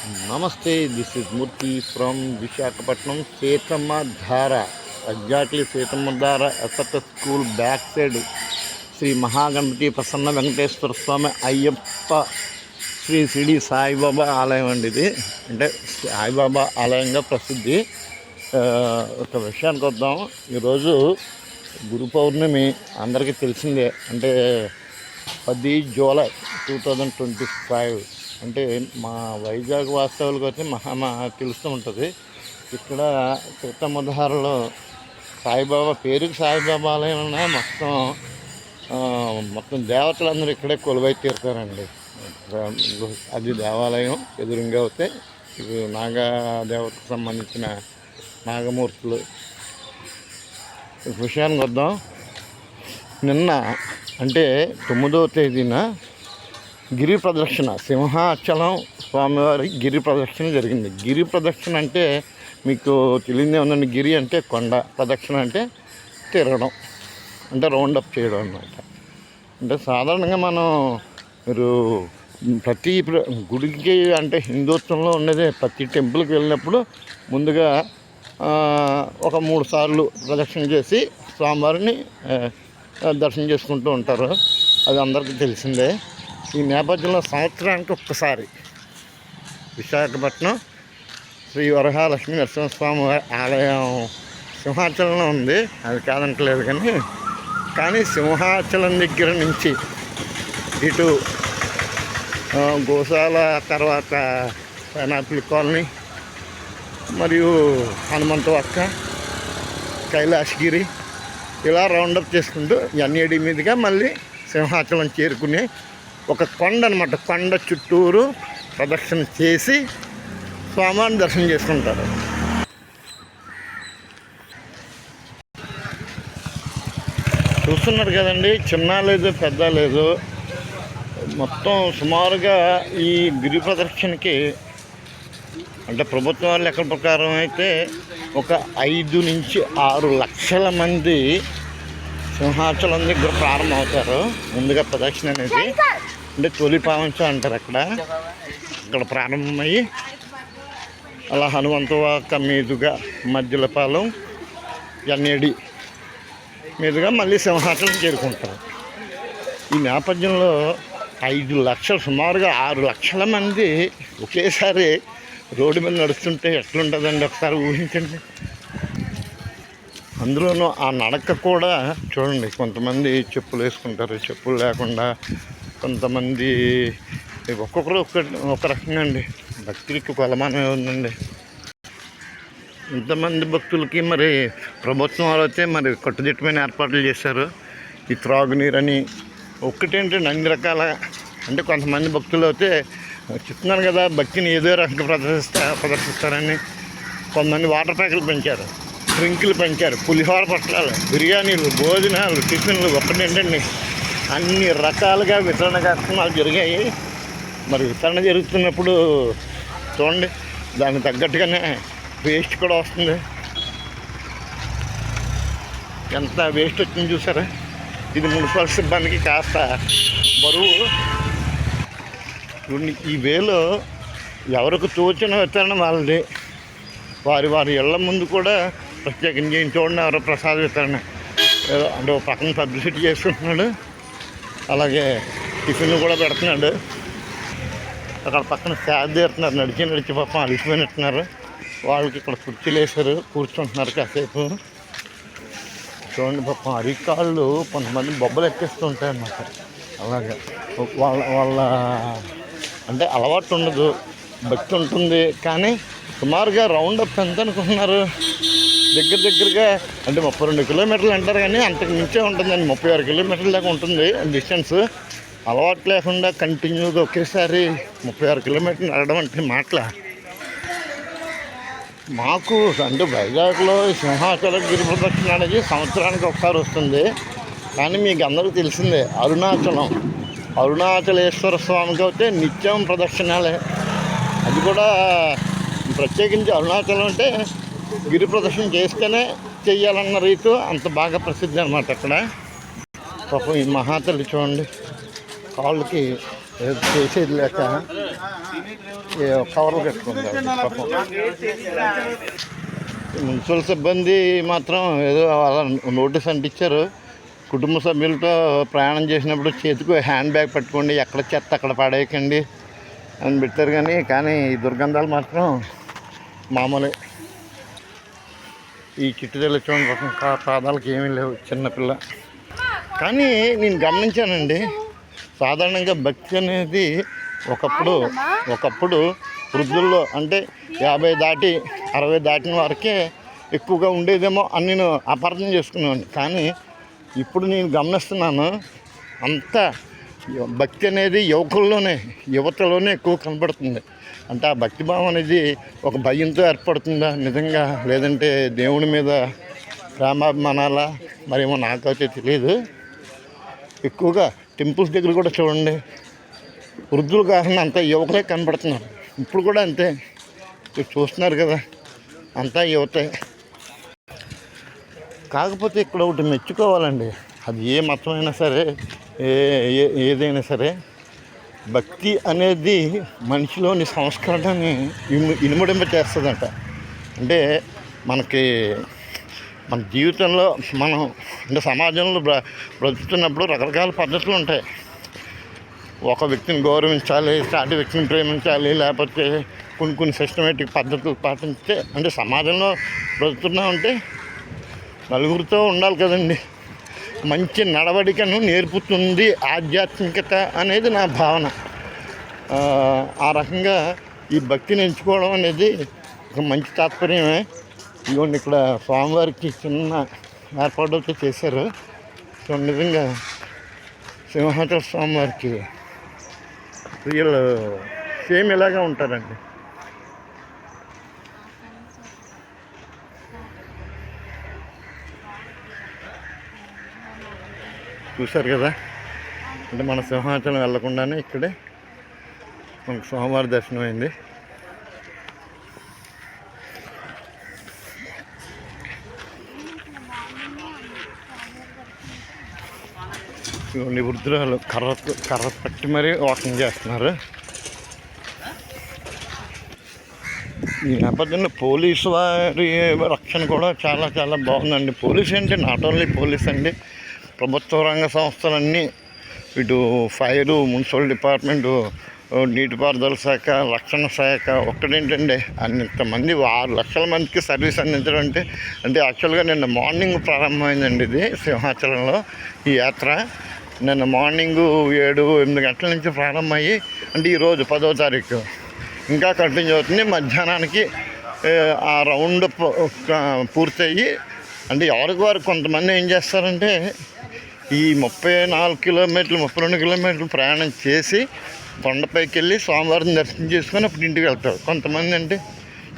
నమస్తే, this is Murthy from Visakhapatnam. Seethamma Dhara, exactly Seethamma Dhara SFS school back side Shri Mahaganapathi Prasanna Venkateswara Swamy Ayyappa Shri Shirdi Saibaba ఆలయం అండి. ఇది అంటే సాయిబాబా ఆలయంగా ప్రసిద్ధి. ఒక విషయానికి వద్దాం. ఈరోజు గురు పౌర్ణమి అందరికీ తెలిసిందే. అంటే 10 జూలై 2025. అంటే మా వైజాగ్ వాస్తవులకు వచ్చి తెలుస్తూ ఉంటుంది. ఇక్కడ సీతమ్మధారలో సాయిబాబా పేరుకి సాయిబాబా ఆలయం ఉన్నాయి. మొత్తం దేవతలందరూ ఇక్కడే కొలువై తీరుతారండి. అది దేవాలయం ఎదురుగా అవుతే ఇది నాగదేవతకు సంబంధించిన నాగమూర్తులు. విషయానికి వద్దాం. నిన్న అంటే 9వ తేదీన గిరి ప్రదక్షిణ, సింహాచలం స్వామివారి గిరి ప్రదక్షిణ జరిగింది. గిరి ప్రదక్షిణ అంటే మీకు తెలియదే ఉందండి. గిరి అంటే కొండ, ప్రదక్షిణ అంటే తిరగడం, అంటే రౌండప్ చేయడం అన్నమాట. అంటే సాధారణంగా మీరు ప్రతి గుడికి, అంటే హిందుత్వంలో ఉండేది, ప్రతి టెంపుల్కి వెళ్ళినప్పుడు ముందుగా ఒక 3 సార్లు ప్రదక్షిణ చేసి స్వామివారిని దర్శనం చేసుకుంటూ ఉంటారు. అది అందరికీ తెలిసిందే. ఈ నేపథ్యంలో సంవత్సరానికి ఒక్కసారి విశాఖపట్నం శ్రీ వరహాలక్ష్మి నరసింహస్వామి ఆలయం సింహాచలంలో ఉంది. అది కాదంటలేదు, కానీ సింహాచలం దగ్గర నుంచి ఇటు గోశాల, తర్వాత పైనాపిల్ కాలనీ, మరియు హనుమంతవక్క, కైలాసగిరి, ఇలా రౌండప్ చేసుకుంటూ ఎన్ఏడి మీదుగా మళ్ళీ సింహాచలం చేరుకునే ఒక కొండ అనమాట. కొండ చుట్టూరు ప్రదక్షిణ చేసి స్వామివారిని దర్శనం చేసుకుంటారు. చూస్తున్నారు కదండి, చిన్న లేదు పెద్ద లేదు, మొత్తం సుమారుగా ఈ గిరి ప్రదక్షిణకి అంటే ప్రభుత్వం వాళ్ళు లెక్కల ప్రకారం అయితే ఒక 5 నుంచి 6 లక్షల మంది సింహాచలం దగ్గర ప్రారంభమవుతారు. ముందుగా ప్రదక్షిణ అనేది అంటే తొలి పావంచ అంటారు. అక్కడ ప్రారంభమయ్యి అలా హనుమంతవాక మీదుగా మధ్యలపాలెం, ఎన్ఏడి మీదుగా మళ్ళీ సింహాచలం చేరుకుంటారు. ఈ నేపథ్యంలో 5 లక్షలు, సుమారుగా 6 లక్షల మంది ఒకేసారి రోడ్డు మీద నడుస్తుంటే ఎట్లుంటుందండి, ఒకసారి ఊహించండి. అందులోనూ ఆ నడక కూడా చూడండి, కొంతమంది చెప్పులు వేసుకుంటారు, చెప్పులు లేకుండా, కొంతమంది ఒక్కొక్కరు ఒక రకంగా అండి. భక్తులకి కొలమానం ఉందండి. ఇంతమంది భక్తులకి మరి ప్రభుత్వం వాళ్ళు అయితే మరి కట్టుదిట్టమైన ఏర్పాట్లు చేశారు. ఈ త్రాగునీరని ఒక్కటేంటండి, అన్ని రకాల, అంటే కొంతమంది భక్తులు అయితే చెప్తున్నాను కదా, భక్తిని ఏదో రకంగా ప్రదర్శిస్తారని కొంతమంది వాటర్ ప్యాకులు పెంచారు, డ్రింకులు పెంచారు, పులిహోర పట్టాలు, బిర్యానీలు, భోజనాలు, టిఫిన్లు, ఒక్కటేంటండి అన్ని రకాలుగా వితరణ కార్యక్రమాలు జరిగాయి. మరి వితరణ జరుగుతున్నప్పుడు చూడండి, దానికి తగ్గట్టుగానే వేస్ట్ కూడా వస్తుంది. ఎంత వేస్ట్ వచ్చింది చూసారా. ఇది మున్సిపల్ సిబ్బందికి కాస్త బరువు. ఈ వేలో ఎవరికి తోచిన వితరణ వాళ్ళది. వారి ఇళ్ల ముందు కూడా ప్రత్యేకంగా చూడండి, ఎవరో ప్రసాద వితరణ, అంటే ఒక పక్కన పబ్లిసిటీ చేసుకుంటున్నాడు, అలాగే టిఫిన్లు కూడా పెడుతున్నాడు. అక్కడ పక్కన సేద తీరుతున్నారు, నడిచి పాపం అలిసిపోయినట్టున్నారు. వాళ్ళకి ఇక్కడ కుర్చీలు వేసారు, కూర్చుంటున్నారు కాసేపు. చూడండి పాపం అరికాళ్ళు కొంతమంది బొబ్బలు ఎక్కిస్తూ ఉంటాయన్నమాట. అలాగే వాళ్ళ అంటే అలవాటు ఉండదు, భక్తి ఉంటుంది. కానీ సుమారుగా రౌండప్ ఎంత అనుకుంటున్నారు, దగ్గరగా అంటే 32 కిలోమీటర్లు అంటారు, కానీ అంతకు మించే ఉంటుందండి. 36 కిలోమీటర్ల దాకా ఉంటుంది డిస్టెన్స్. అలవాటు లేకుండా కంటిన్యూగా ఒకేసారి 36 కిలోమీటర్లు నడవడం అంటే మాటల. మాకు అంటే వైజాగ్లో సింహాచల గిరి ప్రదక్షిణ అనేది సంవత్సరానికి ఒకసారి వస్తుంది. కానీ మీకు అందరికీ తెలిసిందే, అరుణాచలేశ్వర స్వామికి అయితే నిత్యం ప్రదక్షిణాలే. అది కూడా ప్రత్యేకించి అరుణాచలం అంటే గిరి ప్రదక్షిణ చేస్తేనే చెయ్యాలన్న రీతి అంత బాగా ప్రసిద్ధి అనమాట. అక్కడ పాపం ఈ మహాతల్లి చూడండి, కాళ్ళకి చేసేది లేక కవర్లు కట్టుకుంది. మున్సిపల్ సిబ్బంది మాత్రం ఏదో అలా నోటీస్ అంటించారు, కుటుంబ సభ్యులతో ప్రయాణం చేసినప్పుడు చేతికి హ్యాండ్ బ్యాగ్ పట్టుకోండి, ఎక్కడ చెత్త అక్కడ పడేయకండి అని పెట్టారు. కానీ ఈ దుర్గంధాలు మాత్రం మామూలే. ఈ చిట్టు తెల్లచూడండి రకం పాదాలకు ఏమీ లేవు, చిన్నపిల్ల. కానీ నేను గమనించానండి, సాధారణంగా భక్తి అనేది ఒకప్పుడు వృద్ధుల్లో అంటే 50 దాటి 60 దాటిన వారికే ఎక్కువగా ఉండేదేమో అని నేను అపార్థం చేసుకున్నాను. కానీ ఇప్పుడు నేను గమనిస్తున్నాను, అంతా భక్తి అనేది యువతలోనే ఎక్కువ కనపడుతుంది. అంటే ఆ భక్తిభావం అనేది ఒక భయంతో ఏర్పడుతుందా నిజంగా, లేదంటే దేవుడి మీద ప్రేమాభిమానాల మరేమో నాకైతే తెలియదు. ఎక్కువగా టెంపుల్స్ దగ్గర కూడా చూడండి, వృద్ధులు కాకుండా అంతా యువకులే కనపడుతున్నారు. ఇప్పుడు కూడా అంతే, చూస్తున్నారు కదా, అంతా యువతే. కాకపోతే ఇక్కడ ఒకటి మెచ్చుకోవాలండి, అది ఏ మతమైనా సరే, ఏదైనా సరే, భక్తి అనేది మనిషిలోని సంస్కరణని ఇనుమడింప చేస్తుందంట. అంటే మన జీవితంలో మనం అంటే సమాజంలో బ్రతుకుతున్నప్పుడు రకరకాల పద్ధతులు ఉంటాయి. ఒక వ్యక్తిని గౌరవించాలి, సాటి వ్యక్తిని ప్రేమించాలి, లేకపోతే కొన్ని సిస్టమేటిక్ పద్ధతులు పాటించితే, అంటే సమాజంలో బ్రతుకుతున్నామంటే నలుగురితో ఉండాలి కదండి. మంచి నడవడికను నేర్పుతుంది ఆధ్యాత్మికత అనేది నా భావన. ఆ రకంగా ఈ భక్తిని ఎంచుకోవడం అనేది ఒక మంచి తాత్పర్యమే. ఇదిగోండి, ఇక్కడ స్వామివారికి చిన్న ఏర్పాటు చేశారు. సో నిజంగా సింహాచల స్వామివారికి వీళ్ళు సేమ్ ఇలాగే ఉంటారండి. చూశారు కదా, అంటే మన సింహాచలం వెళ్ళకుండానే ఇక్కడే మనకు స్వామివారి దర్శనం అయింది. ఇవన్నీ వృద్ధులు కర్ర పట్టి మరీ వాకింగ్ చేస్తున్నారు. ఈ నేపథ్యంలో పోలీసు వారి రక్షణ కూడా చాలా చాలా బాగుందండి. పోలీస్ అంటే నాట్ ఓన్లీ పోలీస్ అండి, ప్రభుత్వ రంగ సంస్థలన్నీ, ఇటు ఫైరు, మున్సిపల్ డిపార్ట్మెంటు, నీటిపారుదల శాఖ, రక్షణ శాఖ, ఒక్కటేంటండి అంతమంది 6 లక్షల మందికి సర్వీస్ అందించడం అంటే యాక్చువల్గా నిన్న మార్నింగ్ ప్రారంభమైందండి ఇది సింహాచలంలో ఈ యాత్ర. నిన్న మార్నింగు 7-8 గంటల నుంచి ప్రారంభమయ్యి, అంటే ఈరోజు 10వ తారీఖు ఇంకా కంటిన్యూ అవుతుంది. మధ్యాహ్నానికి ఆ రౌండ్ పూర్తయ్యి, అంటే ఎవరికి వారు కొంతమంది ఏం చేస్తారంటే ఈ 34 కిలోమీటర్లు 32 కిలోమీటర్లు ప్రయాణం చేసి కొండపైకి వెళ్ళి స్వామివారిని దర్శనం చేసుకొని అప్పుడు ఇంటికి వెళ్తారు. కొంతమంది అంటే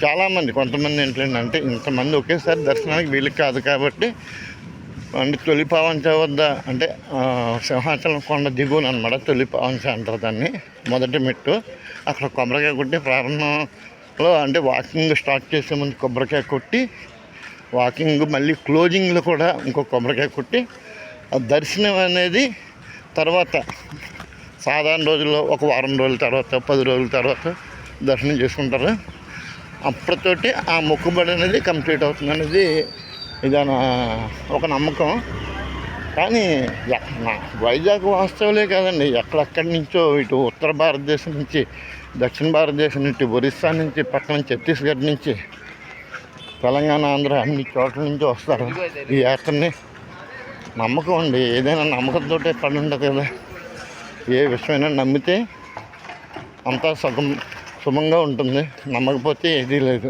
చాలామంది, కొంతమంది ఏంటంటే ఇంతమంది ఒకేసారి దర్శనానికి వీలు కాదు కాబట్టి, అంటే తొలిపావంచ వద్ద, అంటే సింహాచలం కొండ దిగువన అనమాట, తొలిపావంచ అంటారు దాన్ని, మొదటి మెట్టు. అక్కడ కొబ్బరికాయ కొట్టి ప్రారంభంలో, అంటే వాకింగ్ స్టార్ట్ చేసే ముందు కొబ్బరికాయ కొట్టి, వాకింగ్ మళ్ళీ క్లోజింగ్లో కూడా ఇంకో కొబ్బరికాయ కొట్టి, ఆ దర్శనం అనేది తర్వాత సాధారణ రోజుల్లో ఒక వారం రోజుల తర్వాత 10 రోజుల తర్వాత దర్శనం చేసుకుంటారు. అప్పటితోటి ఆ మొక్కుబడి అనేది కంప్లీట్ అవుతుంది అనేది ఇదన ఒక నమ్మకం. కానీ వైజాగ్ వాస్తవులే కాదండి, ఎక్కడెక్కడి నుంచో ఇటు ఉత్తర భారతదేశం నుంచి, దక్షిణ భారతదేశం నుంచి, ఒరిస్సా నుంచి, పక్కన ఛత్తీస్గఢ్ నుంచి, తెలంగాణ, ఆంధ్ర అన్ని చోట్ల నుంచి వస్తారు ఈ యాత్రని. నమ్మకం అండి, ఏదైనా నమ్మకంతో పడి ఉండదు కదా. ఏ విషయమైనా నమ్మితే అంతా సుమంగా ఉంటుంది, నమ్మకపోతే ఏదీ లేదు,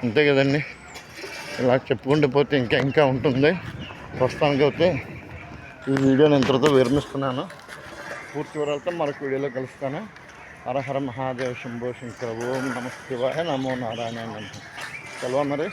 అంతే కదండి. ఇలా చెప్పుకుంటూ పోతే ఇంకా ఉంటుంది. ప్రస్తుతానికి అయితే ఈ వీడియోని ఇంతటితో విరమిస్తున్నాను. పూర్తి వివరాలతో మరొక వీడియోలో కలుస్తాను. హర హర మహాదేవ శంభో శంకర, ఓం నమ శివాయ, నమో నారాయణ. సెలవు మరి.